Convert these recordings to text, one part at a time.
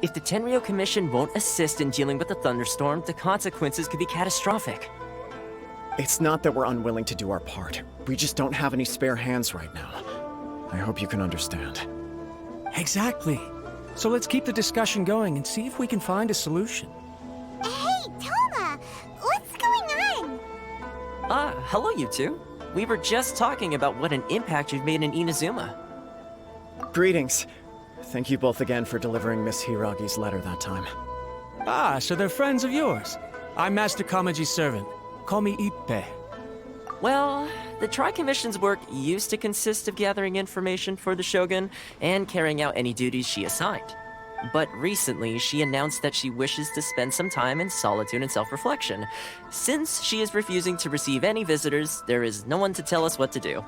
If the Tenryou Commission won't assist in dealing with the thunderstorm, the consequences could be catastrophic. It's not that we're unwilling to do our part. We just don't have any spare hands right now. I hope you can understand. Exactly. So let's keep the discussion going and see if we can find a solution. Hey, Toma! What's going on? Hello you two. We were just talking about what an impact you've made in Inazuma. Greetings. Thank you both again for delivering Miss Hiragi's letter that time. Ah, so they're friends of yours. I'm Master Kamaji's servant. Call me Ippe. Well, the Tri-Commission's work used to consist of gathering information for the Shogun and carrying out any duties she assigned. But recently, she announced that she wishes to spend some time in solitude and self-reflection. Since she is refusing to receive any visitors, there is no one to tell us what to do.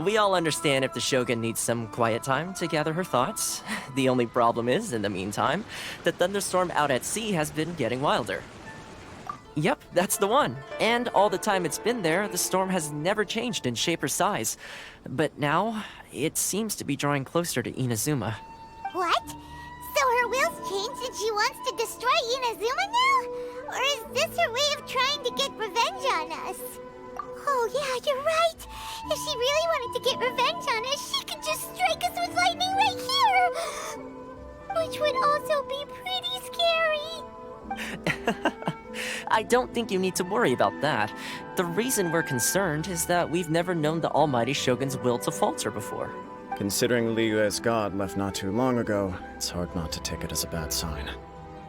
We all understand if the Shogun needs some quiet time to gather her thoughts. The only problem is, in the meantime, the thunderstorm out at sea has been getting wilder. Yep, that's the one. And all the time it's been there, the storm has never changed in shape or size. But now, it seems to be drawing closer to Inazuma. What? So her will's changed and she wants to destroy Inazuma now? Or is this her way of trying to get revenge on us? Oh yeah, you're right. If she really wanted to get revenge on us, she could just strike us with lightning right here! Which would also be pretty scary. I don't think you need to worry about that. The reason we're concerned is that we've never known the Almighty Shogun's will to falter before. Considering Liyue's god left not too long ago, it's hard not to take it as a bad sign.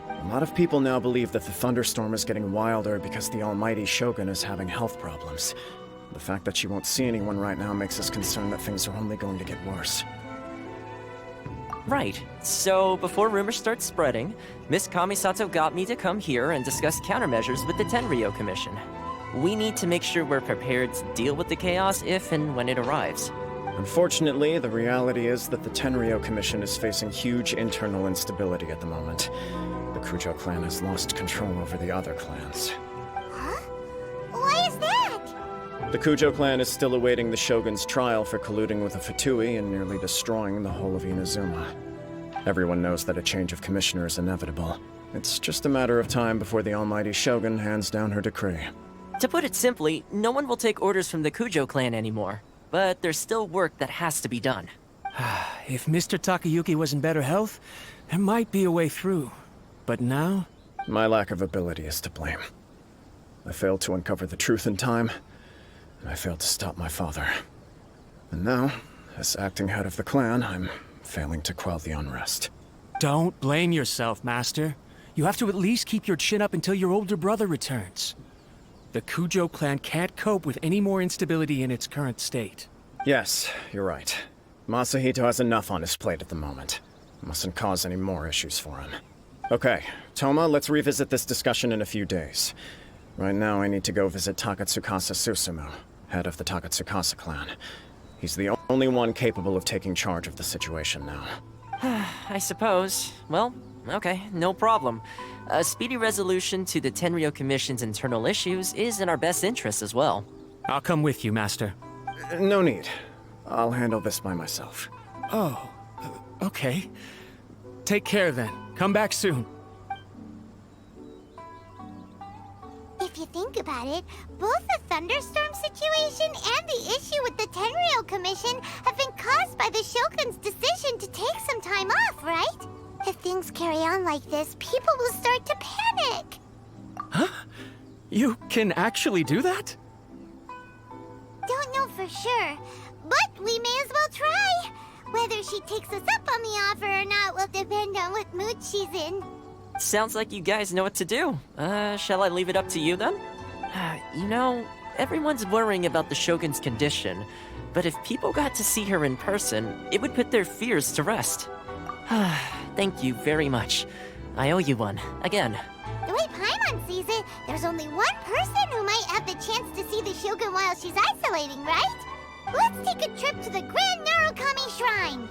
A lot of people now believe that the thunderstorm is getting wilder because the Almighty Shogun is having health problems. The fact that she won't see anyone right now makes us concerned that things are only going to get worse. Right. So, before rumors start spreading, Miss Kamisato got me to come here and discuss countermeasures with the Tenryou Commission. We need to make sure we're prepared to deal with the chaos if and when it arrives. Unfortunately, the reality is that the Tenryou Commission is facing huge internal instability at the moment. The Kujo clan has lost control over the other clans. Huh? Why is that? The Kujo clan is still awaiting the Shogun's trial for colluding with the Fatui and nearly destroying the whole of Inazuma. Everyone knows that a change of commissioner is inevitable. It's just a matter of time before the Almighty Shogun hands down her decree. To put it simply, no one will take orders from the Kujo clan anymore. But there's still work that has to be done. If Mr. Takayuki was in better health, there might be a way through. But now? My lack of ability is to blame. I failed to uncover the truth in time, and I failed to stop my father. And now, as acting head of the clan, I'm failing to quell the unrest. Don't blame yourself, Master. You have to at least keep your chin up until your older brother returns. The Kujo clan can't cope with any more instability in its current state. Yes, you're right. Masahito has enough on his plate at the moment. Mustn't cause any more issues for him. Okay, Toma, let's revisit this discussion in a few days. Right now, I need to go visit Takatsukasa Susumu, head of the Takatsukasa clan. He's the only one capable of taking charge of the situation now. I suppose. Well, okay, no problem. A speedy resolution to the Tenryou Commission's internal issues is in our best interest as well. I'll come with you, Master. No need. I'll handle this by myself. Oh, okay. Take care then. Come back soon. If you think about it, both the thunderstorm situation and the issue with the Tenryou Commission have been caused by the Shogun's decision to take some time off, right? If things carry on like this, people will start to panic. Huh? You can actually do that? Don't know for sure, but we may as well try. Whether she takes us up on the offer or not will depend on what mood she's in. Sounds like you guys know what to do. Shall I leave it up to you then? You know, everyone's worrying about the Shogun's condition, but if people got to see her in person, it would put their fears to rest. Thank you very much. I owe you one, again. The way Paimon sees it, there's only one person who might have the chance to see the Shogun while she's isolating, right? Let's take a trip to the Grand Narukami Shrine!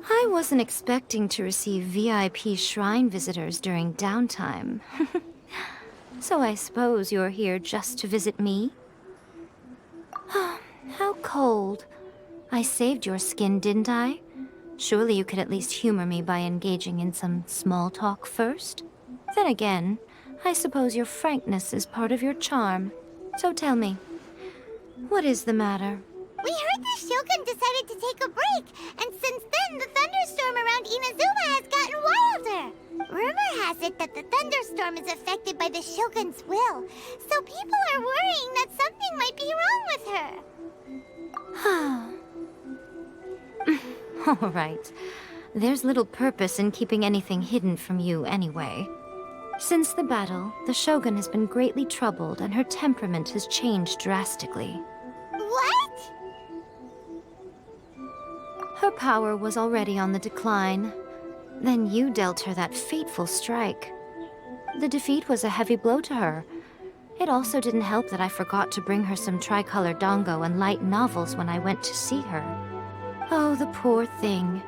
I wasn't expecting to receive VIP shrine visitors during downtime. So I suppose you're here just to visit me? How cold. I saved your skin, didn't I? Surely you could at least humor me by engaging in some small talk first? Then again, I suppose your frankness is part of your charm. So tell me, what is the matter? We heard the Shogun decided to take a break, and since then the thunderstorm around Inazuma has gotten wilder. Rumor has it that the thunderstorm is affected by the Shogun's will, so people are worrying that something might be wrong with her. All right. There's little purpose in keeping anything hidden from you anyway. Since the battle, the Shogun has been greatly troubled and her temperament has changed drastically. What? Her power was already on the decline. Then you dealt her that fateful strike. The defeat was a heavy blow to her. It also didn't help that I forgot to bring her some tricolor dango and light novels when I went to see her. Oh, the poor thing.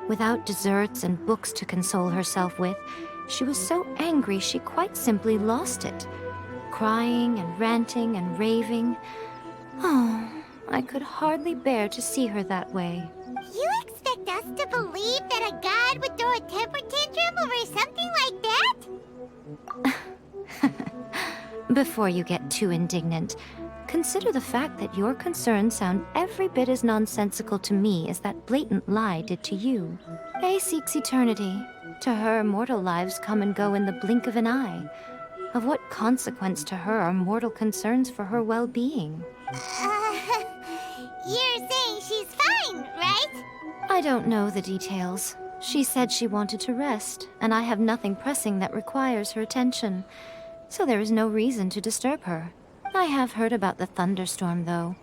Without desserts and books to console herself with, she was so angry she quite simply lost it. Crying and ranting and raving. Oh, I could hardly bear to see her that way. You expect us to believe that a god would throw a temper tantrum over something like that? Before you get too indignant, consider the fact that your concerns sound every bit as nonsensical to me as that blatant lie did to you. A seeks eternity. To her, mortal lives come and go in the blink of an eye. Of what consequence to her are mortal concerns for her well-being? You're saying she's fine, right? I don't know the details. She said she wanted to rest, and I have nothing pressing that requires her attention. So there is no reason to disturb her. I have heard about the thunderstorm, though.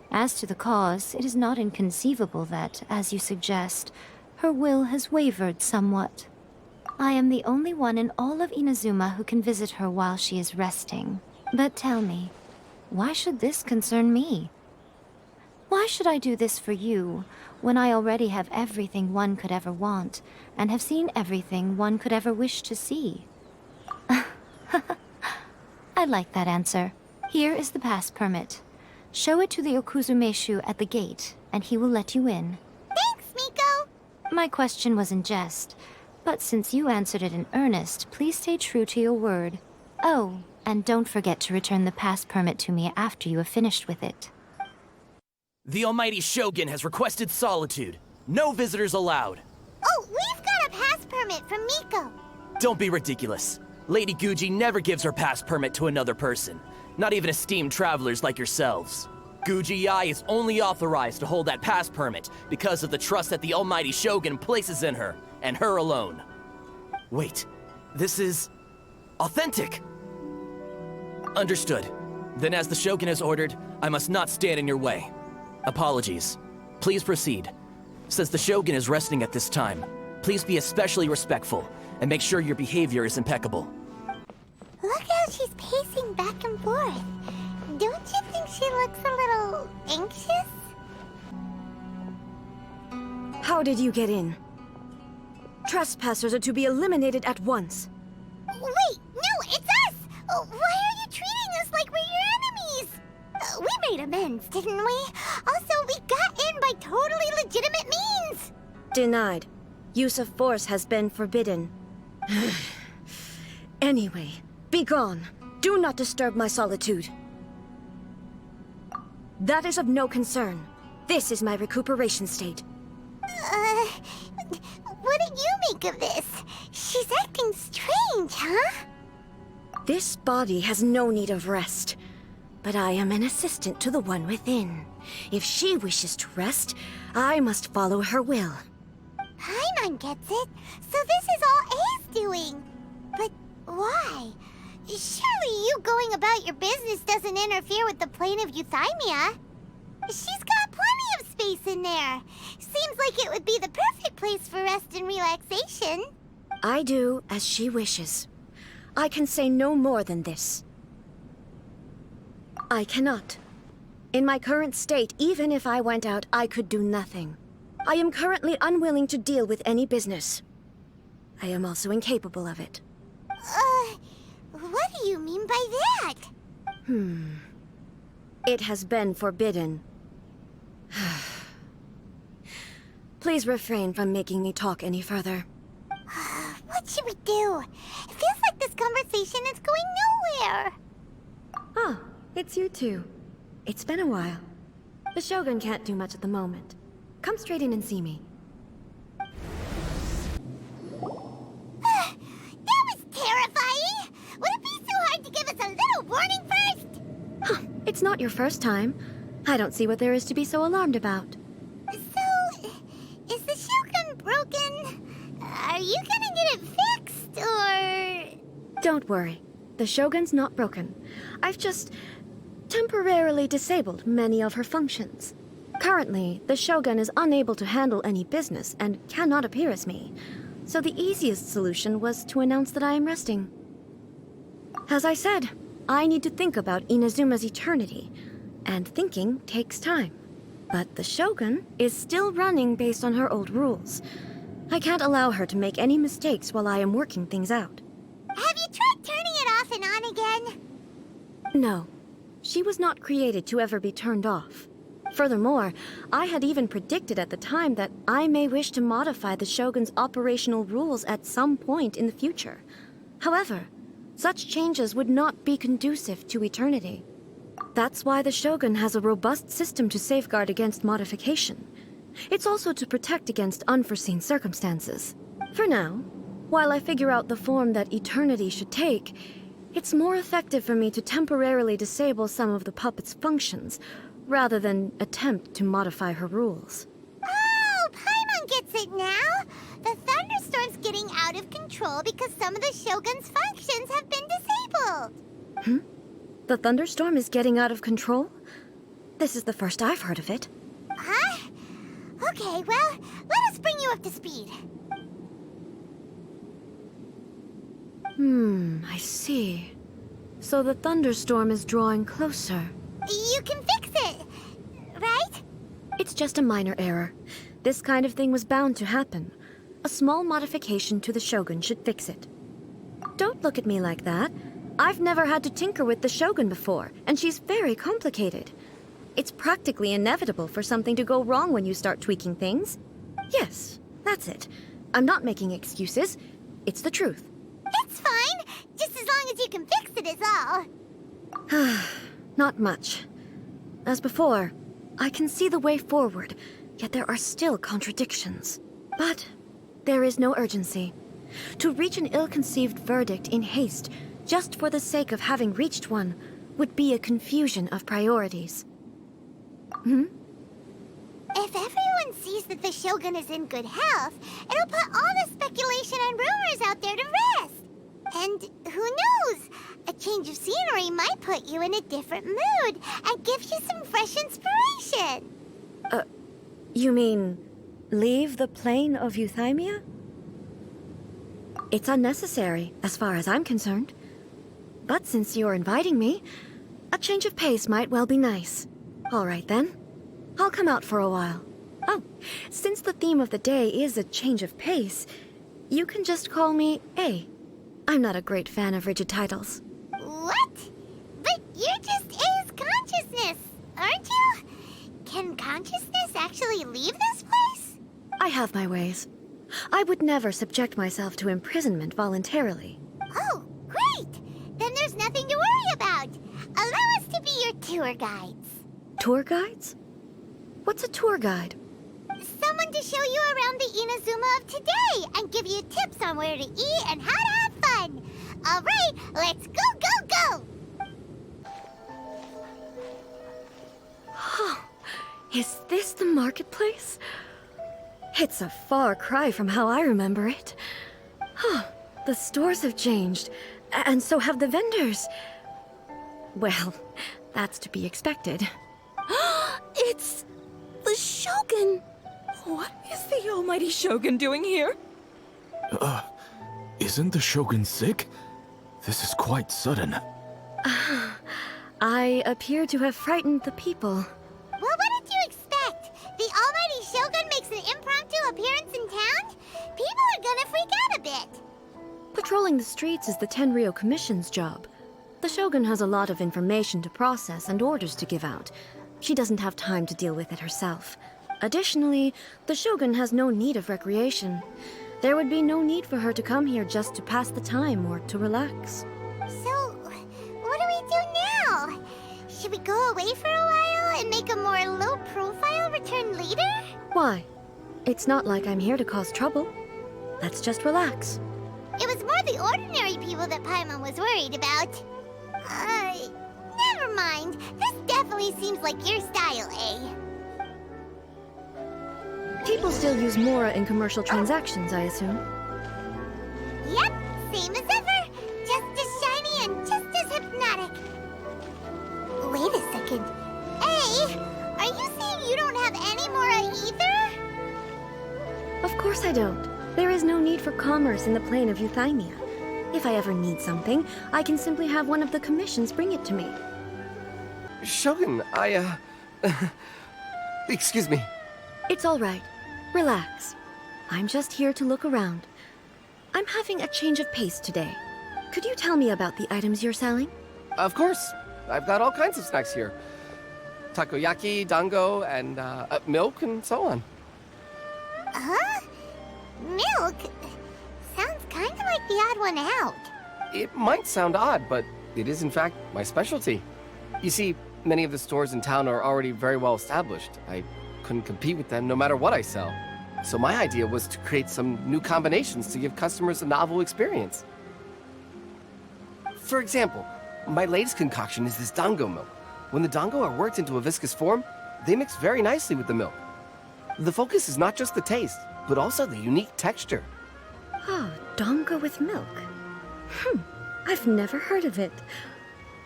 As to the cause, it is not inconceivable that, as you suggest, her will has wavered somewhat. I am the only one in all of Inazuma who can visit her while she is resting. But tell me, why should this concern me? Why should I do this for you, when I already have everything one could ever want, and have seen everything one could ever wish to see? I like that answer. Here is the pass permit. Show it to the Okuzumeshu at the gate, and he will let you in. Thanks, Miko! My question was in jest, but since you answered it in earnest, please stay true to your word. Oh, and don't forget to return the pass permit to me after you have finished with it. The Almighty Shogun has requested solitude. No visitors allowed. Oh, we've got a pass permit from Miko. Don't be ridiculous. Lady Guji never gives her pass permit to another person. Not even esteemed travelers like yourselves. Guji-ai is only authorized to hold that pass permit because of the trust that the Almighty Shogun places in her, and her alone. Wait, this is authentic. Understood. Then as the Shogun has ordered, I must not stand in your way. Apologies. Please proceed. Since the Shogun is resting at this time, please be especially respectful and make sure your behavior is impeccable. Look how she's pacing back and forth. Don't you think she looks a little anxious? How did you get in? Trespassers are to be eliminated at once. Wait, no, it's us! Why are you treating us like we're your enemies? We made amends, didn't we? Also, we got in by totally legitimate means! Denied. Use of force has been forbidden. Anyway, be gone. Do not disturb my solitude. That is of no concern. This is my recuperation state. What do you make of this? She's acting strange, huh? This body has no need of rest. But I am an assistant to the one within. If she wishes to rest, I must follow her will. Paimon gets it. So this is all A's doing. But why? Surely you going about your business doesn't interfere with the plane of Euthymia. She's got plenty of space in there. Seems like it would be the perfect place for rest and relaxation. I do as she wishes. I can say no more than this. I cannot. In my current state, even if I went out, I could do nothing. I am currently unwilling to deal with any business. I am also incapable of it. What do you mean by that? It has been forbidden. Please refrain from making me talk any further. What should we do? It feels like this conversation is going nowhere. Ah, it's you two. It's been a while. The Shogun can't do much at the moment. Come straight in and see me. That was terrifying! Would it be so hard to give us a little warning first? Huh, it's not your first time. I don't see what there is to be so alarmed about. So, is the Shogun broken? Are you gonna get it fixed, or...? Don't worry. The Shogun's not broken. I've just temporarily disabled many of her functions. Currently, the Shogun is unable to handle any business and cannot appear as me. So the easiest solution was to announce that I am resting. As I said, I need to think about Inazuma's eternity, and thinking takes time. But the Shogun is still running based on her old rules. I can't allow her to make any mistakes while I am working things out. Have you tried turning it off and on again? No. She was not created to ever be turned off. Furthermore, I had even predicted at the time that I may wish to modify the Shogun's operational rules at some point in the future. However, such changes would not be conducive to eternity. That's why the Shogun has a robust system to safeguard against modification. It's also to protect against unforeseen circumstances. For now, while I figure out the form that eternity should take, it's more effective for me to temporarily disable some of the puppet's functions, rather than attempt to modify her rules. Oh, Paimon gets it now! The thunderstorm's getting out of control because some of the Shogun's functions have been disabled! The thunderstorm is getting out of control? This is the first I've heard of it. Huh? Okay, well, let us bring you up to speed. I see. So the thunderstorm is drawing closer. You can fix it, right? It's just a minor error. This kind of thing was bound to happen. A small modification to the Shogun should fix it. Don't look at me like that. I've never had to tinker with the Shogun before, and she's very complicated. It's practically inevitable for something to go wrong when you start tweaking things. Yes, that's it. I'm not making excuses. It's the truth. It's fine, just as long as you can fix it is all. Not much. As before, I can see the way forward, yet there are still contradictions. But there is no urgency. To reach an ill-conceived verdict in haste, just for the sake of having reached one, would be a confusion of priorities. If everyone sees that the Shogun is in good health, it'll put all the speculation and rumors out there to rest. And who knows? A change of scenery might put you in a different mood and give you some fresh inspiration. You mean, leave the plane of euthymia? It's unnecessary, as far as I'm concerned. But since you're inviting me, a change of pace might well be nice. All right then. I'll come out for a while. Oh, since the theme of the day is a change of pace, you can just call me A. I'm not a great fan of rigid titles. What? But you're just A's consciousness, aren't you? Can consciousness actually leave this place? I have my ways. I would never subject myself to imprisonment voluntarily. Oh, great! Then there's nothing to worry about. Allow us to be your tour guides. Tour guides? What's a tour guide? Someone to show you around the Inazuma of today and give you tips on where to eat and how to have fun. All right, let's go, go, go! Oh, is this the marketplace? It's a far cry from how I remember it. Huh, the stores have changed, and so have the vendors. Well, that's to be expected. It's the Shogun! What is the almighty Shogun doing here? Isn't the Shogun sick? This is quite sudden. I appear to have frightened the people. Well, what did you expect? The almighty Shogun makes an impromptu appearance in town? People are gonna freak out a bit. Patrolling the streets is the Tenryou Commission's job. The Shogun has a lot of information to process and orders to give out. She doesn't have time to deal with it herself. Additionally, the Shogun has no need of recreation. There would be no need for her to come here just to pass the time or to relax. So, what do we do now? Should we go away for a while and make a more low-profile return later? Why? It's not like I'm here to cause trouble. Let's just relax. It was more the ordinary people that Paimon was worried about. Never mind. This definitely seems like your style, eh? People still use Mora in commercial transactions, I assume. Yep, same as ever. Just as shiny and just as hypnotic. Wait a second. Hey, are you saying you don't have any Mora either? Of course I don't. There is no need for commerce in the plane of Euthymia. If I ever need something, I can simply have one of the commissions bring it to me. Shogun, excuse me. It's all right. Relax. I'm just here to look around. I'm having a change of pace today. Could you tell me about the items you're selling? Of course. I've got all kinds of snacks here. Takoyaki, dango, and milk, and so on. Huh? Milk? Sounds kind of like the odd one out. It might sound odd, but it is in fact my specialty. You see, many of the stores in town are already very well established. I couldn't compete with them no matter what I sell. So my idea was to create some new combinations to give customers a novel experience. For example, my latest concoction is this dango milk. When the dango are worked into a viscous form, they mix very nicely with the milk. The focus is not just the taste, but also the unique texture. Oh, dango with milk. I've never heard of it.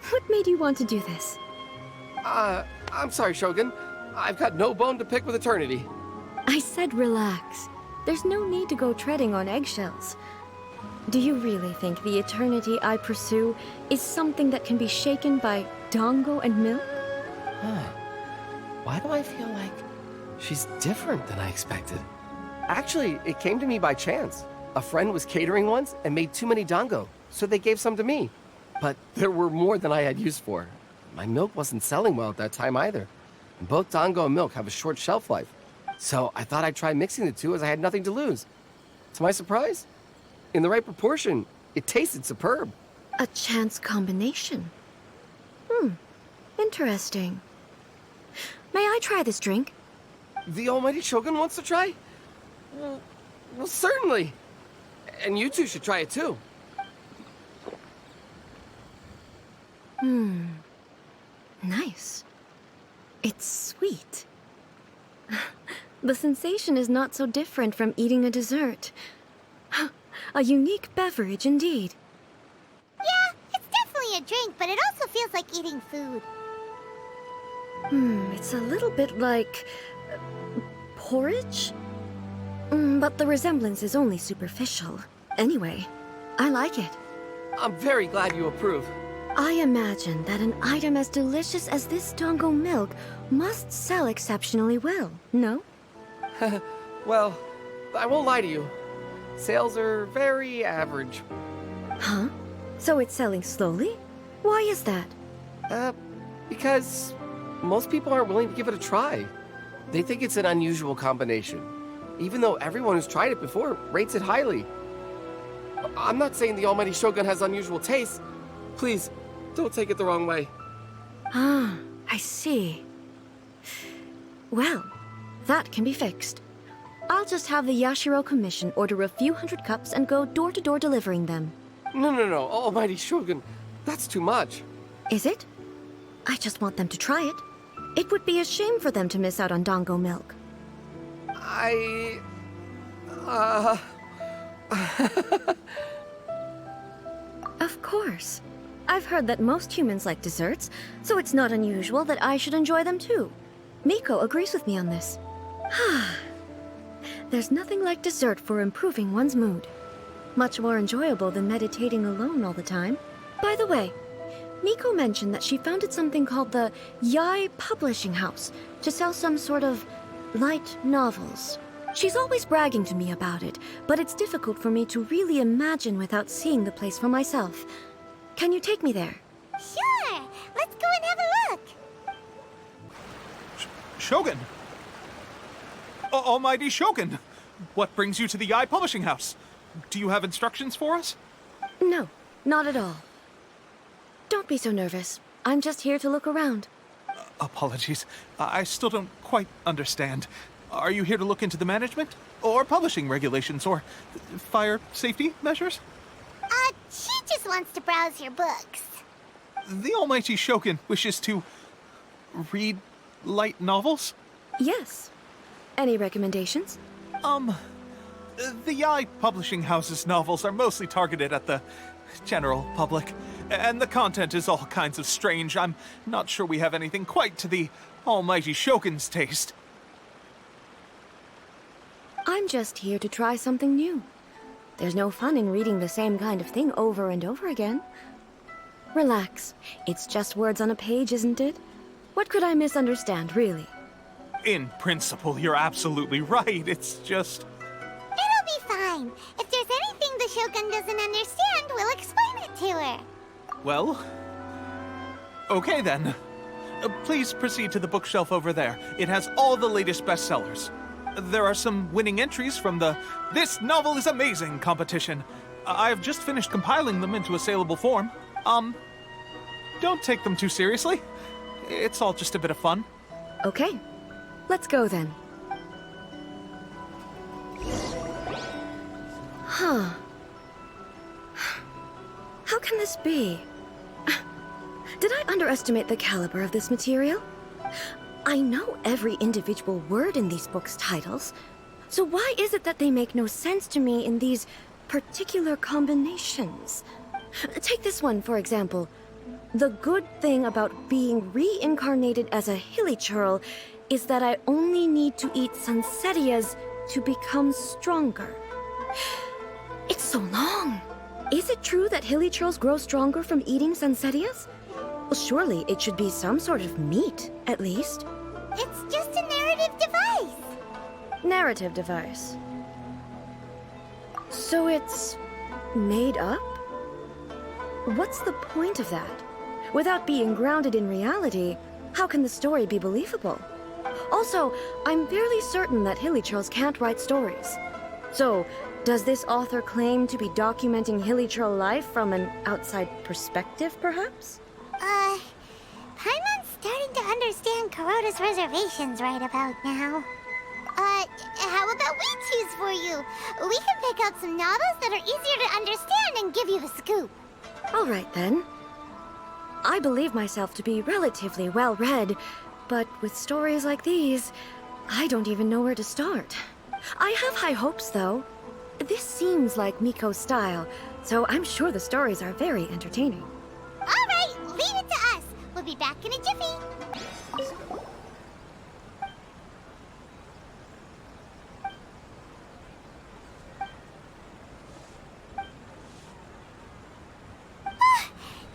What made you want to do this? I'm sorry, Shogun. I've got no bone to pick with eternity. I said relax. There's no need to go treading on eggshells. Do you really think the eternity I pursue is something that can be shaken by dango and milk? Why do I feel like she's different than I expected? Actually, it came to me by chance. A friend was catering once and made too many dango, so they gave some to me. But there were more than I had use for. My milk wasn't selling well at that time either. And both dango and milk have a short shelf life. So I thought I'd try mixing the two as I had nothing to lose. To my surprise, in the right proportion, it tasted superb. A chance combination. Interesting. May I try this drink? The almighty Shogun wants to try? Well, certainly. And you two should try it too. Nice. It's sweet. The sensation is not so different from eating a dessert. A unique beverage indeed. Yeah, it's definitely a drink, but it also feels like eating food. It's a little bit like porridge? But the resemblance is only superficial. Anyway, I like it. I'm very glad you approve. I imagine that an item as delicious as this dango milk must sell exceptionally well, no? Well, I won't lie to you. Sales are very average. Huh? So it's selling slowly? Why is that? Because most people aren't willing to give it a try. They think it's an unusual combination, even though everyone who's tried it before rates it highly. I'm not saying the almighty Shogun has unusual tastes. Please, don't take it the wrong way. Ah, I see. Well, that can be fixed. I'll just have the Yashiro Commission order a few hundred cups and go door-to-door delivering them. No, almighty Shogun. That's too much. Is it? I just want them to try it. It would be a shame for them to miss out on dango milk. Of course. I've heard that most humans like desserts, so it's not unusual that I should enjoy them too. Miko agrees with me on this. There's nothing like dessert for improving one's mood. Much more enjoyable than meditating alone all the time. By the way, Miko mentioned that she founded something called the Yai Publishing House to sell some sort of light novels. She's always bragging to me about it, but it's difficult for me to really imagine without seeing the place for myself. Can you take me there? Sure! Let's go and have a look! Shogun! Almighty Shogun! What brings you to the Eye Publishing House? Do you have instructions for us? No, not at all. Don't be so nervous. I'm just here to look around. Apologies. I still don't quite understand. Are you here to look into the management? Or publishing regulations? Or fire safety measures? She just wants to browse your books. The Almighty Shogun wishes to read light novels? Yes. Any recommendations? The Eye Publishing House's novels are mostly targeted at the general public, and the content is all kinds of strange. I'm not sure we have anything quite to the Almighty Shogun's taste. I'm just here to try something new. There's no fun in reading the same kind of thing over and over again. Relax. It's just words on a page, isn't it? What could I misunderstand, really? In principle, you're absolutely right. It's just... It'll be fine. If there's anything the Shogun doesn't understand, we'll explain it to her. Well... okay then. Please proceed to the bookshelf over there. It has all the latest bestsellers. There are some winning entries from the This Novel is Amazing competition. I've just finished compiling them into a saleable form. Don't take them too seriously. It's all just a bit of fun. Okay. Let's go then. Huh. How can this be? Did I underestimate the caliber of this material? I know every individual word in these books' titles, so why is it that they make no sense to me in these particular combinations? Take this one, for example. The good thing about being reincarnated as a hilly churl is that I only need to eat sunsettias to become stronger. It's so long. Is it true that hilly churls grow stronger from eating sunsettias? Well, surely it should be some sort of meat, at least. It's just a narrative device. Narrative device. So it's made up? What's the point of that? Without being grounded in reality, how can the story be believable? Also, I'm fairly certain that hilly churls can't write stories. So, does this author claim to be documenting hilly churl life from an outside perspective, perhaps? Paimon's starting to understand Kuroda's reservations right about now. How about we choose for you? We can pick out some novels that are easier to understand and give you the scoop. All right, then. I believe myself to be relatively well-read, but with stories like these, I don't even know where to start. I have high hopes, though. This seems like Miko's style, so I'm sure the stories are very entertaining. All right, leave it to us. We'll be back in a jiffy.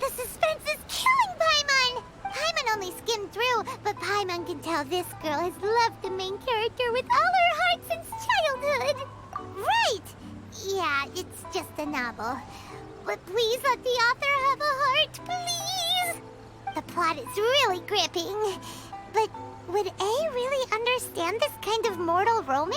The suspense is killing Paimon! Paimon only skimmed through, but Paimon can tell this girl has loved the main character with all her heart since childhood. Right! Yeah, it's just a novel. But please let the author have a heart, please! The plot is really gripping. But would A really understand this kind of mortal romance?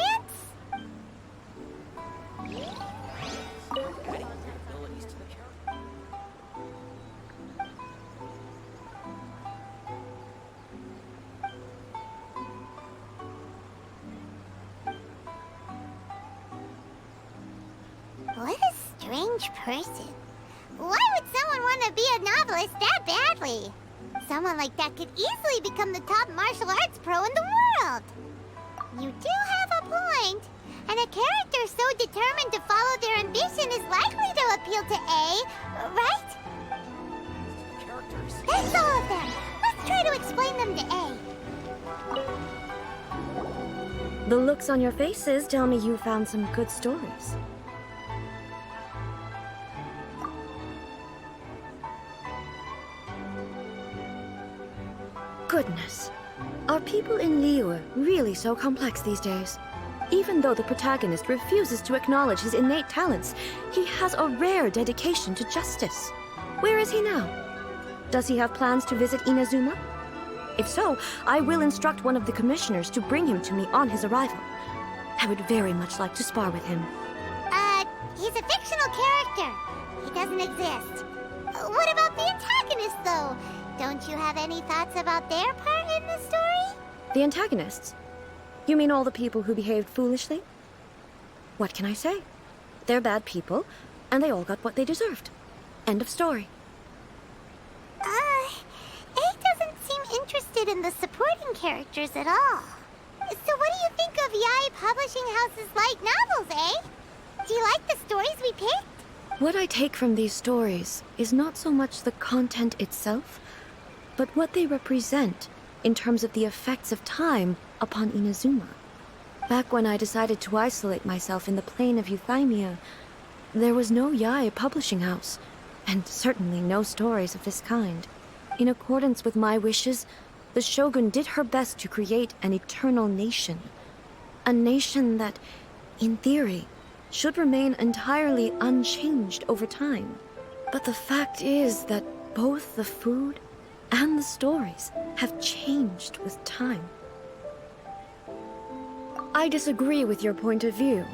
What a strange person. Why would someone want to be a novelist that badly? Someone like that could easily become the top martial arts pro in the world. You do have a point. And a character so determined to follow their ambition is likely to appeal to A, right? Characters. That's all of them. Let's try to explain them to A. The looks on your faces tell me you found some good stories. Goodness. Are people in Liyue really so complex these days? Even though the protagonist refuses to acknowledge his innate talents, he has a rare dedication to justice. Where is he now? Does he have plans to visit Inazuma? If so, I will instruct one of the commissioners to bring him to me on his arrival. I would very much like to spar with him. He's a fictional character. He doesn't exist. What about the antagonist, though? Don't you have any thoughts about their part in the story? The antagonists? You mean all the people who behaved foolishly? What can I say? They're bad people, and they all got what they deserved. End of story. A doesn't seem interested in the supporting characters at all. So what do you think of Yae Publishing House's light novels, eh? Do you like the stories we picked? What I take from these stories is not so much the content itself, but what they represent in terms of the effects of time upon Inazuma. Back when I decided to isolate myself in the plane of Euthymia, there was no Yae Publishing House, and certainly no stories of this kind. In accordance with my wishes, the Shogun did her best to create an eternal nation. A nation that, in theory, should remain entirely unchanged over time. But the fact is that both the food and the stories have changed with time. I disagree with your point of view.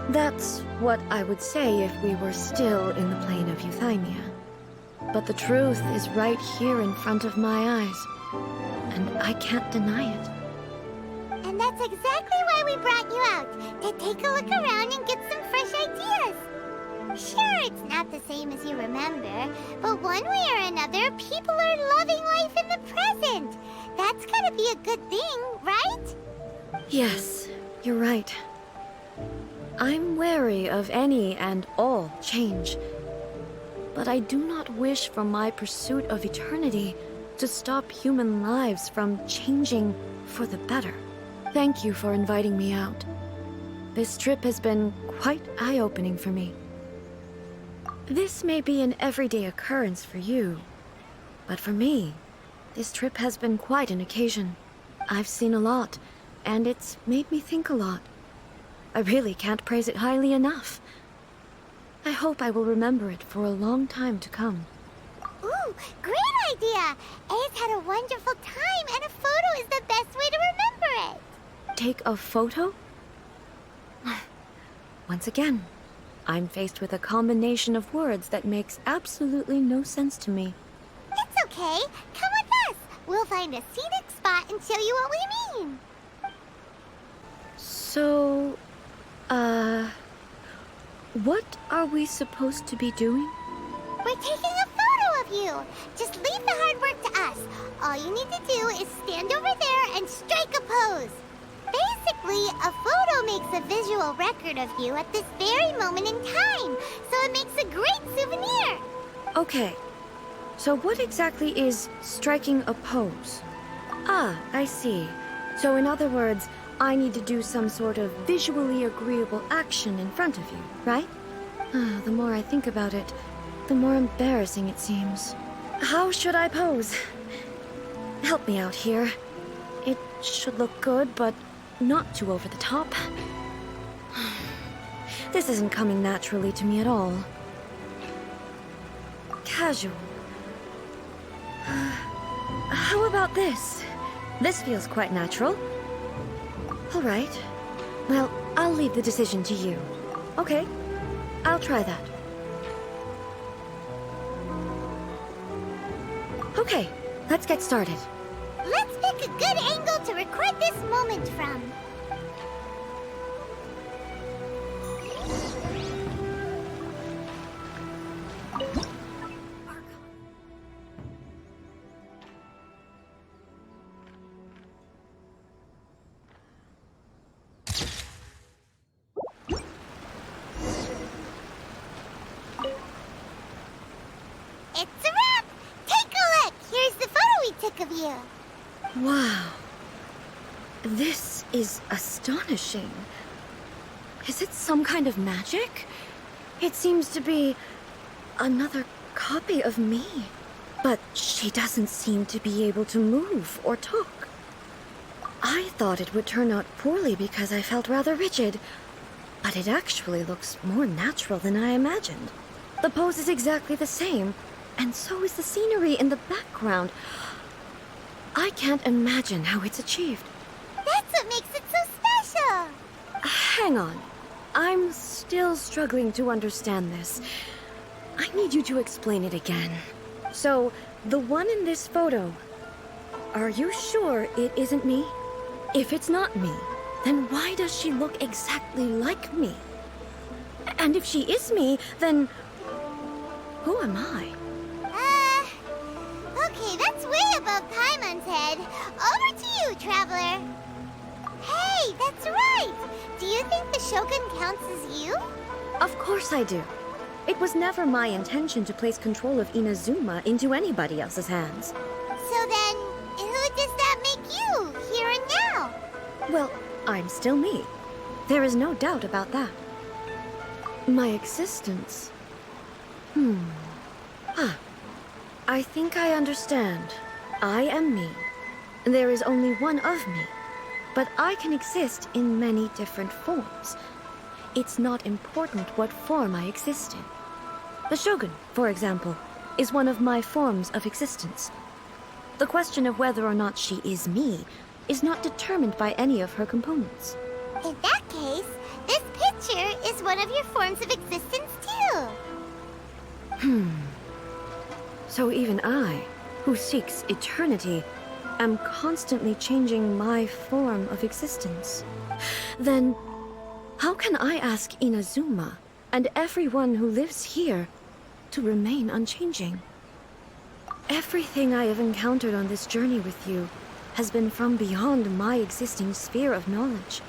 That's what I would say if we were still in the plane of Euthymia. But the truth is right here in front of my eyes, and I can't deny it. And that's exactly why we brought you out, to take a look around and get some fresh ideas. Sure, it's not the same as you remember, but one way or another, people are loving life in the present. That's gotta be a good thing, right? Yes, you're right. I'm wary of any and all change, but I do not wish for my pursuit of eternity to stop human lives from changing for the better. Thank you for inviting me out. This trip has been quite eye-opening for me. This may be an everyday occurrence for you, but for me, this trip has been quite an occasion. I've seen a lot, and it's made me think a lot. I really can't praise it highly enough. I hope I will remember it for a long time to come. Ooh, great idea! A's had a wonderful time, and a photo is the best way to remember it. Take a photo? Once again, I'm faced with a combination of words that makes absolutely no sense to me. It's okay. Come with us. We'll find a scenic spot and show you what we mean. So, what are we supposed to be doing? We're taking a photo of you. Just leave the hard work to us. All you need to do is stand over there and strike a pose. Basically, a photo makes a visual record of you at this very moment in time, so it makes a great souvenir. Okay, so what exactly is striking a pose? Ah, I see. So in other words, I need to do some sort of visually agreeable action in front of you, right? The more I think about it, the more embarrassing it seems. How should I pose? Help me out here. It should look good, but not too over the top. This isn't coming naturally to me at all. Casual. How about this? This feels quite natural. All right. Well, I'll leave the decision to you. Okay, I'll try that. Okay, let's get started. Let's pick a good angle to record this moment from. It's a wrap! Take a look! Here's the photo we took of you. Wow. This is astonishing. Is it some kind of magic? It seems to be another copy of me. But she doesn't seem to be able to move or talk. I thought it would turn out poorly because I felt rather rigid, but it actually looks more natural than I imagined. The pose is exactly the same, and so is the scenery in the background. I can't imagine how it's achieved. That's what makes it so special. hang on. I'm still struggling to understand this. I need you to explain it again. So, the one in this photo, are you sure it isn't me? If it's not me, then why does she look exactly like me? And if she is me, then who am I? Okay, that's way above Paimon's head. Over to you, Traveler. Hey, that's right! Do you think the Shogun counts as you? Of course I do. It was never my intention to place control of Inazuma into anybody else's hands. So then, who does that make you, here and now? Well, I'm still me. There is no doubt about that. My existence... I think I understand. I am me. There is only one of me. But I can exist in many different forms. It's not important what form I exist in. The Shogun, for example, is one of my forms of existence. The question of whether or not she is me is not determined by any of her components. In that case, this picture is one of your forms of existence too. So even I, who seeks eternity, am constantly changing my form of existence. Then, how can I ask Inazuma and everyone who lives here to remain unchanging? Everything I have encountered on this journey with you has been from beyond my existing sphere of knowledge.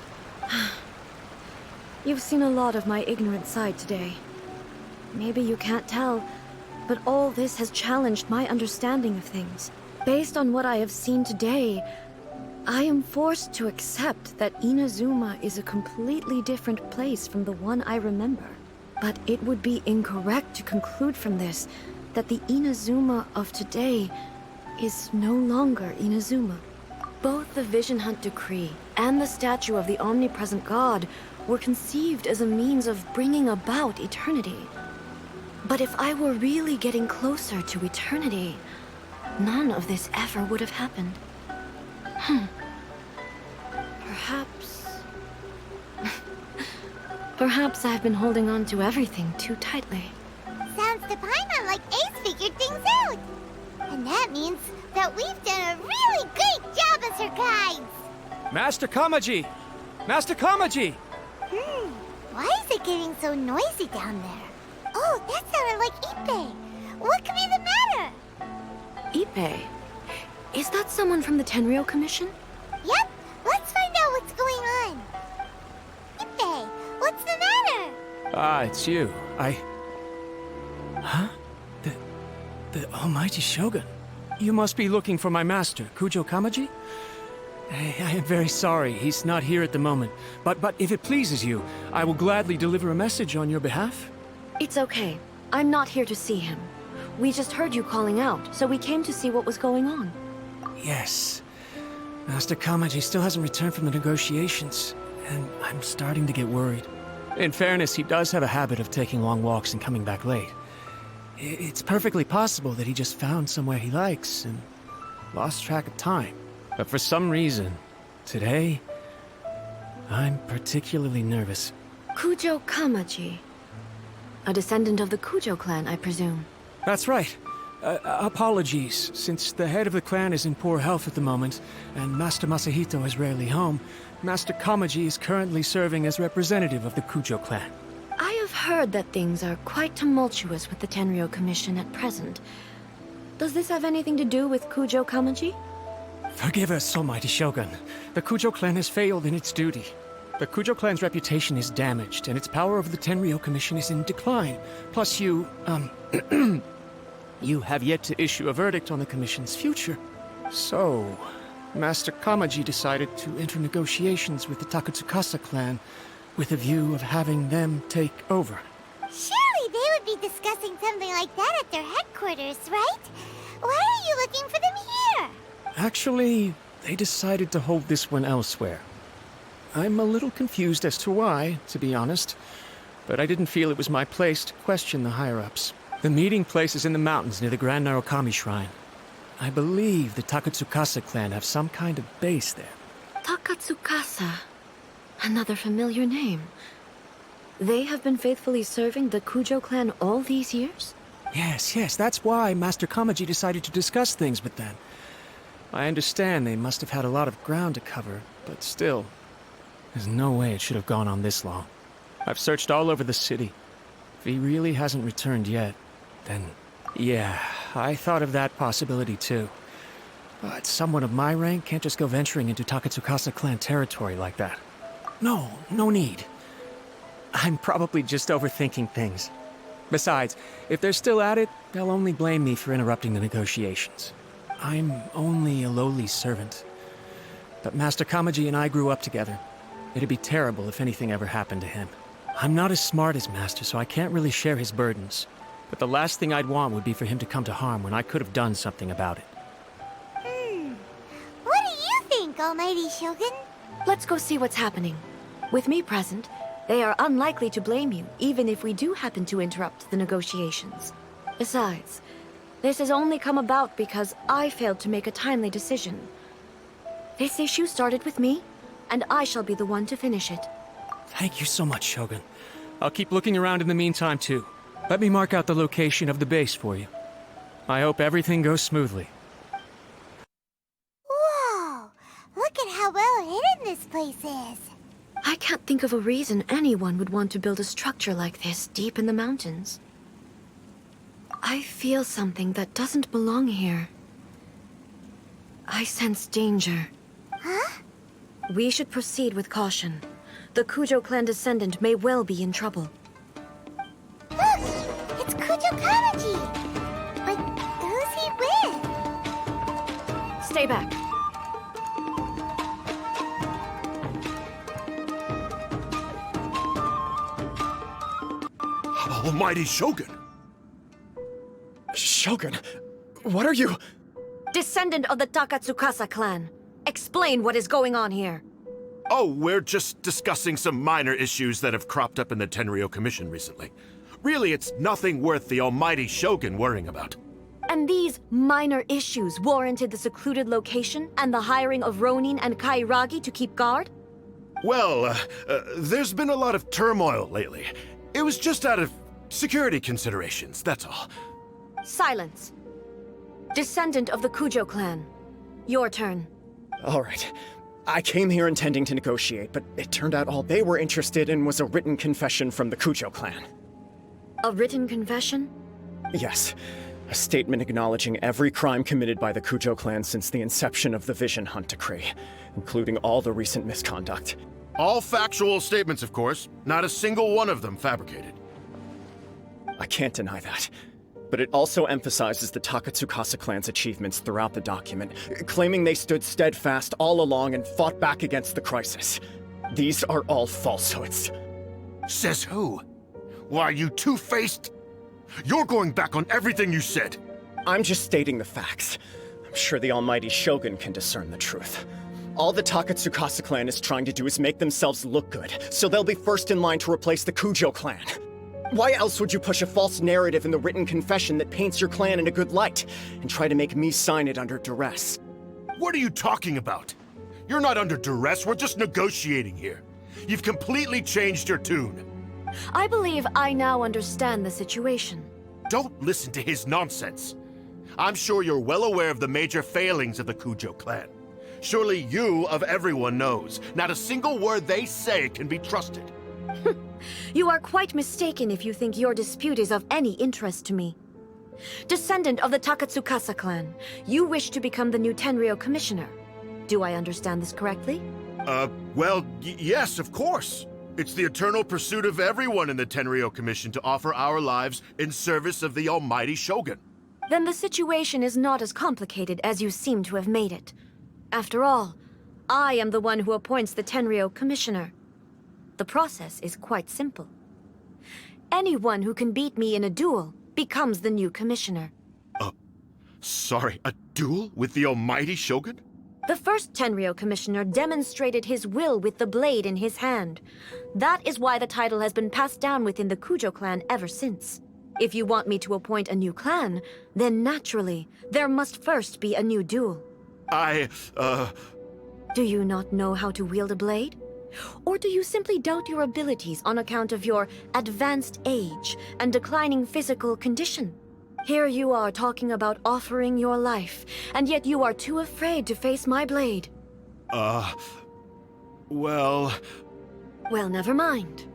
You've seen a lot of my ignorant side today. Maybe you can't tell, but all this has challenged my understanding of things. Based on what I have seen today, I am forced to accept that Inazuma is a completely different place from the one I remember. But it would be incorrect to conclude from this that the Inazuma of today is no longer Inazuma. Both the Vision Hunt Decree and the statue of the omnipresent god were conceived as a means of bringing about eternity. But if I were really getting closer to eternity, none of this ever would have happened. Perhaps I've been holding on to everything too tightly. Sounds to Paimon like Ace figured things out. And that means that we've done a really great job as her guides. Master Kamaji! Master Kamaji! Why is it getting so noisy down there? Oh, that sounded like Ippei. What could be the matter? Ippei? Is that someone from the Tenryou Commission? Yep, let's find out what's going on. Ippei, what's the matter? Ah, it's you. Huh? The Almighty Shogun. You must be looking for my master, Kujo Kamaji? I am very sorry, he's not here at the moment. But if it pleases you, I will gladly deliver a message on your behalf. It's okay. I'm not here to see him. We just heard you calling out, so we came to see what was going on. Yes. Master Kamaji still hasn't returned from the negotiations, and I'm starting to get worried. In fairness, he does have a habit of taking long walks and coming back late. It's perfectly possible that he just found somewhere he likes and lost track of time. But for some reason, today, I'm particularly nervous. Kujo Kamaji. A descendant of the Kujo clan, I presume. That's right. Apologies, since the head of the clan is in poor health at the moment, and Master Masahito is rarely home, Master Kamaji is currently serving as representative of the Kujo clan. I have heard that things are quite tumultuous with the Tenryou Commission at present. Does this have anything to do with Kujo Kamaji? Forgive us, Almighty Shogun. The Kujo clan has failed in its duty. The Kujo clan's reputation is damaged, and its power over the Tenryou Commission is in decline. Plus you, you have yet to issue a verdict on the Commission's future. So, Master Kamaji decided to enter negotiations with the Takatsukasa clan with a view of having them take over. Surely they would be discussing something like that at their headquarters, right? Why are you looking for them here? Actually, they decided to hold this one elsewhere. I'm a little confused as to why, to be honest, but I didn't feel it was my place to question the higher-ups. The meeting place is in the mountains near the Grand Narukami Shrine. I believe the Takatsukasa clan have some kind of base there. Takatsukasa. Another familiar name. They have been faithfully serving the Kujo clan all these years? Yes, that's why Master Kamaji decided to discuss things with them. I understand they must have had a lot of ground to cover, but still, there's no way it should have gone on this long. I've searched all over the city. If he really hasn't returned yet, then yeah, I thought of that possibility too. But someone of my rank can't just go venturing into Takatsukasa clan territory like that. No need. I'm probably just overthinking things. Besides, if they're still at it, they'll only blame me for interrupting the negotiations. I'm only a lowly servant. But Master Kamaji and I grew up together. It'd be terrible if anything ever happened to him. I'm not as smart as Master, so I can't really share his burdens. But the last thing I'd want would be for him to come to harm when I could have done something about it. What do you think, Almighty Shogun? Let's go see what's happening. With me present, they are unlikely to blame you, even if we do happen to interrupt the negotiations. Besides, this has only come about because I failed to make a timely decision. This issue started with me, and I shall be the one to finish it. Thank you so much, Shogun. I'll keep looking around in the meantime, too. Let me mark out the location of the base for you. I hope everything goes smoothly. Whoa! Look at how well hidden this place is. I can't think of a reason anyone would want to build a structure like this deep in the mountains. I feel something that doesn't belong here. I sense danger. Huh? We should proceed with caution. The Kujo clan descendant may well be in trouble. Look! It's Kujo Kamaji! But who's he with? Stay back. Almighty Shogun! Shogun, what are you... Descendant of the Takatsukasa clan. Explain what is going on here. Oh, we're just discussing some minor issues that have cropped up in the Tenryou Commission recently. Really, it's nothing worth the Almighty Shogun worrying about. And these minor issues warranted the secluded location and the hiring of Ronin and Kairagi to keep guard? Well, there's been a lot of turmoil lately. It was just out of security considerations, that's all. Silence. Descendant of the Kujo clan. Your turn. All right. I came here intending to negotiate, but it turned out all they were interested in was a written confession from the Kujo clan. A written confession? Yes. A statement acknowledging every crime committed by the Kujo clan since the inception of the Vision Hunt Decree, including all the recent misconduct. All factual statements, of course. Not a single one of them fabricated. I can't deny that. But it also emphasizes the Takatsukasa clan's achievements throughout the document, claiming they stood steadfast all along and fought back against the crisis. These are all falsehoods. Says who? Why, you two-faced... You're going back on everything you said. I'm just stating the facts. I'm sure the Almighty Shogun can discern the truth. All the Takatsukasa clan is trying to do is make themselves look good, so they'll be first in line to replace the Kujo clan. Why else would you push a false narrative in the written confession that paints your clan in a good light, and try to make me sign it under duress? What are you talking about? You're not under duress, we're just negotiating here. You've completely changed your tune. I believe I now understand the situation. Don't listen to his nonsense. I'm sure you're well aware of the major failings of the Kujo clan. Surely you, of everyone, knows. Not a single word they say can be trusted. You are quite mistaken if you think your dispute is of any interest to me. Descendant of the Takatsukasa clan, you wish to become the new Tenryou commissioner. Do I understand this correctly? Well, yes, of course. It's the eternal pursuit of everyone in the Tenryou Commission to offer our lives in service of the Almighty Shogun. Then the situation is not as complicated as you seem to have made it. After all, I am the one who appoints the Tenryou commissioner. The process is quite simple. Anyone who can beat me in a duel becomes the new commissioner. Sorry, a duel with the Almighty Shogun? The first Tenryou commissioner demonstrated his will with the blade in his hand. That is why the title has been passed down within the Kujo clan ever since. If you want me to appoint a new clan, then naturally, there must first be a new duel. Do you not know how to wield a blade? Or do you simply doubt your abilities on account of your advanced age and declining physical condition? Here you are talking about offering your life, and yet you are too afraid to face my blade. Well... Well, never mind.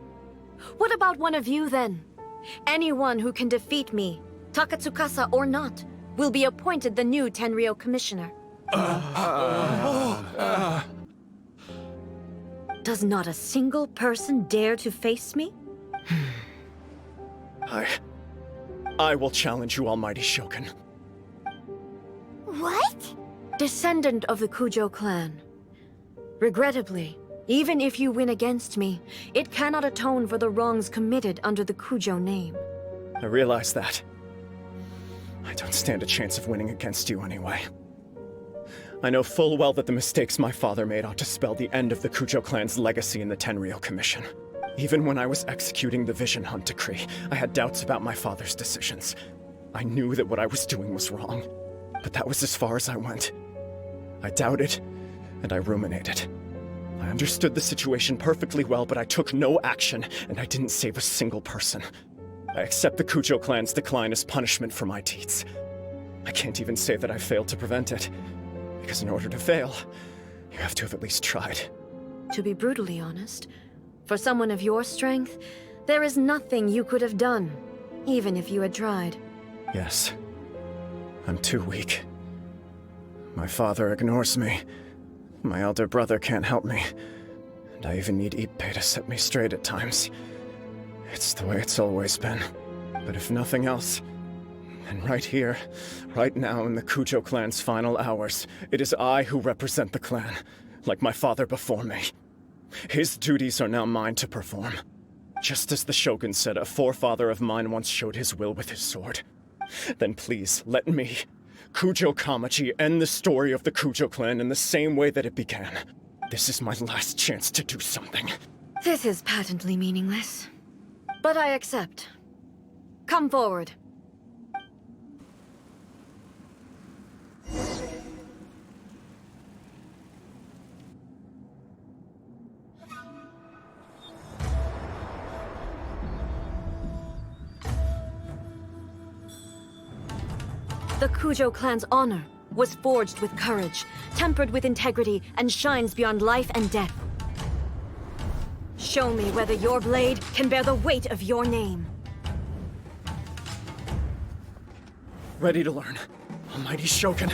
What about one of you, then? Anyone who can defeat me, Takatsukasa or not, will be appointed the new Tenryou Commissioner. Does not a single person dare to face me? I will challenge you, Almighty Shogun. What? Descendant of the Kujo clan. Regrettably, even if you win against me, it cannot atone for the wrongs committed under the Kujo name. I realize that. I don't stand a chance of winning against you anyway. I know full well that the mistakes my father made ought to spell the end of the Kujo clan's legacy in the Tenryou Commission. Even when I was executing the Vision Hunt decree, I had doubts about my father's decisions. I knew that what I was doing was wrong, but that was as far as I went. I doubted, and I ruminated. I understood the situation perfectly well, but I took no action, and I didn't save a single person. I accept the Kujo clan's decline as punishment for my deeds. I can't even say that I failed to prevent it, because in order to fail, you have to have at least tried. To be brutally honest, for someone of your strength, there is nothing you could have done, even if you had tried. Yes. I'm too weak. My father ignores me. My elder brother can't help me. And I even need Ippei to set me straight at times. It's the way it's always been. But if nothing else, then right here, right now in the Kujo clan's final hours, it is I who represent the clan, like my father before me. His duties are now mine to perform. Just as the Shogun said a forefather of mine once showed his will with his sword. Then please, let me, Kujo Kamaji, end the story of the Kujo clan in the same way that it began. This is my last chance to do something. This is patently meaningless. But I accept. Come forward. The Kujo clan's honor was forged with courage, tempered with integrity, and shines beyond life and death. Show me whether your blade can bear the weight of your name. Ready to learn. Almighty Shogun.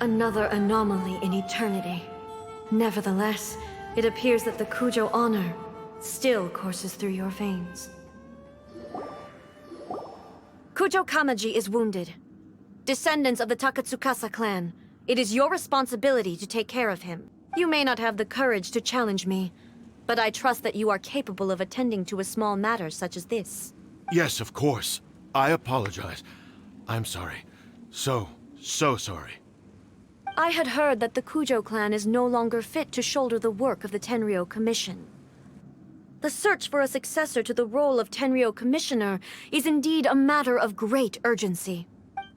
Another anomaly in eternity. Nevertheless, it appears that the Kujo honor still courses through your veins. Kujo Kamaji is wounded. Descendants of the Takatsukasa clan, it is your responsibility to take care of him. You may not have the courage to challenge me, but I trust that you are capable of attending to a small matter such as this. Yes, of course. I apologize. I'm sorry. So sorry. I had heard that the Kujo clan is no longer fit to shoulder the work of the Tenryou Commission. The search for a successor to the role of Tenryou Commissioner is indeed a matter of great urgency.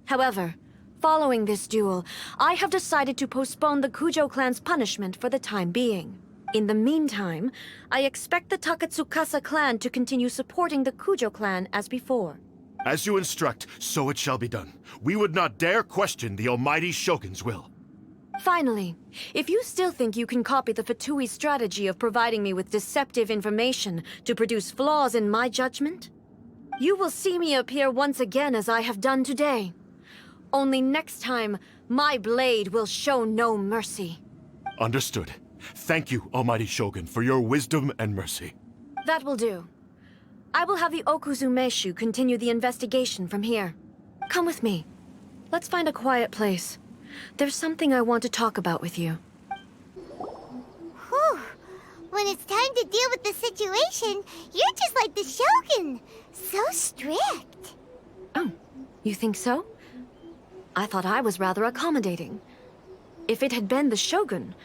However, following this duel, I have decided to postpone the Kujo clan's punishment for the time being. In the meantime, I expect the Takatsukasa clan to continue supporting the Kujo clan as before. As you instruct, so it shall be done. We would not dare question the almighty Shogun's will. Finally, if you still think you can copy the Fatui strategy of providing me with deceptive information to produce flaws in my judgment, you will see me appear once again as I have done today. Only next time, my blade will show no mercy. Understood. Thank you, almighty Shogun, for your wisdom and mercy. That will do. I will have the Okuzumeshu continue the investigation from here. Come with me. Let's find a quiet place. There's something I want to talk about with you. Whew. When it's time to deal with the situation, you're just like the Shogun. So strict. Oh, you think so? I thought I was rather accommodating. If it had been the Shogun,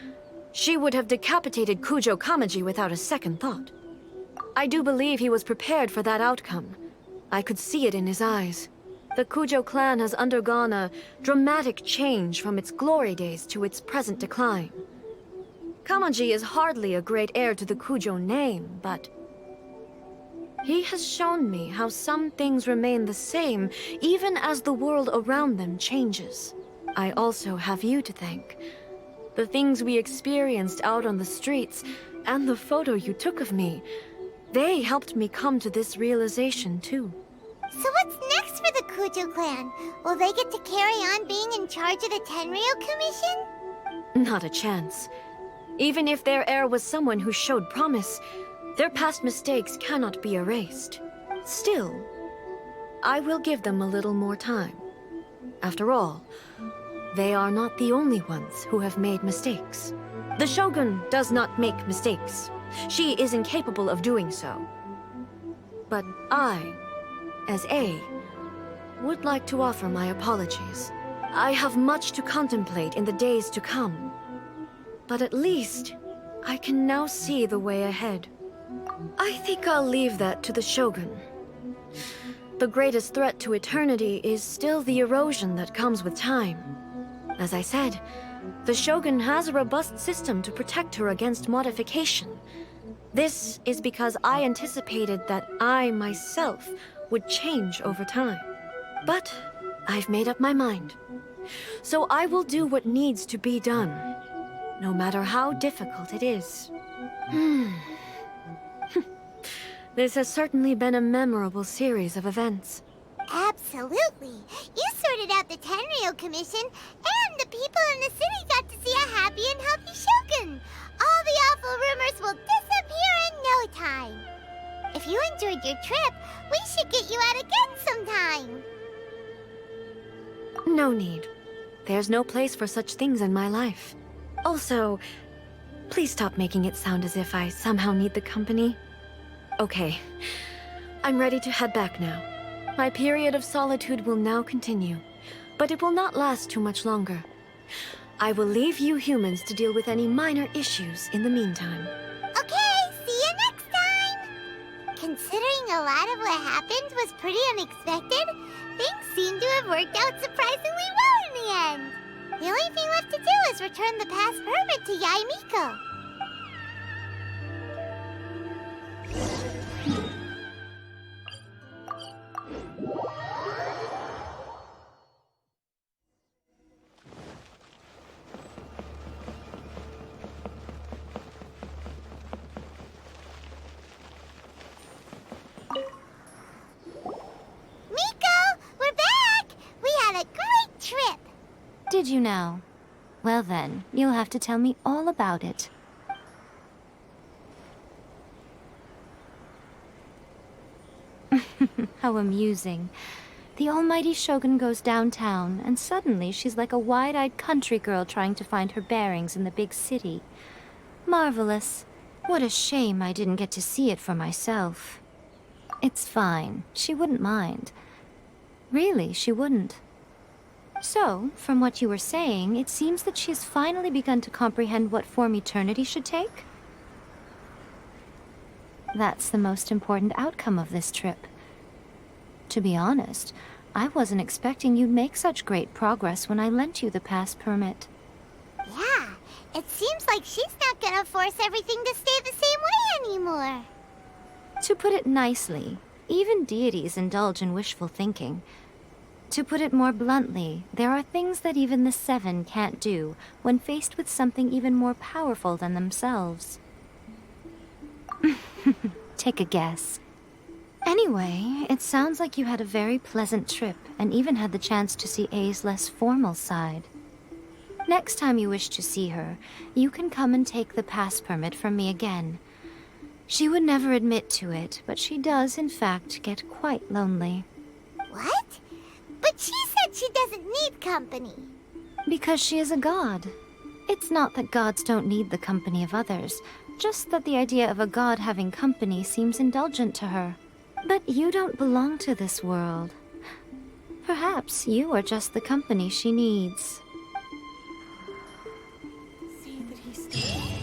she would have decapitated Kujo Kamaji without a second thought. I do believe he was prepared for that outcome. I could see it in his eyes. The Kujo clan has undergone a dramatic change from its glory days to its present decline. Kamaji is hardly a great heir to the Kujo name, but he has shown me how some things remain the same even as the world around them changes. I also have you to thank. The things we experienced out on the streets, and the photo you took of me, they helped me come to this realization too. So what's next for the Kujo clan? Will they get to carry on being in charge of the Tenryou Commission? Not a chance. Even if their heir was someone who showed promise, their past mistakes cannot be erased. Still, I will give them a little more time. After all, they are not the only ones who have made mistakes. The Shogun does not make mistakes. She is incapable of doing so. But I, as A, would like to offer my apologies. I have much to contemplate in the days to come. But at least, I can now see the way ahead. I think I'll leave that to the Shogun. The greatest threat to eternity is still the erosion that comes with time. As I said, the Shogun has a robust system to protect her against modification. This is because I anticipated that I myself would change over time. But I've made up my mind. So I will do what needs to be done, no matter how difficult it is. This has certainly been a memorable series of events. Absolutely. You sorted out the Tenryou Commission, and the people in the city got to see a happy and healthy Shogun. All the awful rumors will disappear in no time. If you enjoyed your trip, we should get you out again sometime. No need. There's no place for such things in my life. Also, please stop making it sound as if I somehow need the company. Okay, I'm ready to head back now. My period of solitude will now continue, but it will not last too much longer. I will leave you humans to deal with any minor issues in the meantime. Okay, see you next time! Considering a lot of what happened was pretty unexpected, things seem to have worked out surprisingly well in the end. The only thing left to do is return the past permit to Yae Miko. Did you now? Well then, you'll have to tell me all about it. How amusing. The almighty Shogun goes downtown, and suddenly she's like a wide-eyed country girl trying to find her bearings in the big city. Marvelous. What a shame I didn't get to see it for myself. It's fine. She wouldn't mind. Really, she wouldn't. So, from what you were saying, it seems that she has finally begun to comprehend what form eternity should take? That's the most important outcome of this trip. To be honest, I wasn't expecting you'd make such great progress when I lent you the pass permit. Yeah, it seems like she's not gonna force everything to stay the same way anymore. To put it nicely, even deities indulge in wishful thinking. To put it more bluntly, there are things that even the Seven can't do when faced with something even more powerful than themselves. Take a guess. Anyway, it sounds like you had a very pleasant trip and even had the chance to see A's less formal side. Next time you wish to see her, you can come and take the pass permit from me again. She would never admit to it, but she does, in fact, get quite lonely. What? But she said she doesn't need company. Because she is a god. It's not that gods don't need the company of others, just that the idea of a god having company seems indulgent to her. But you don't belong to this world. Perhaps you are just the company she needs. See that he's still...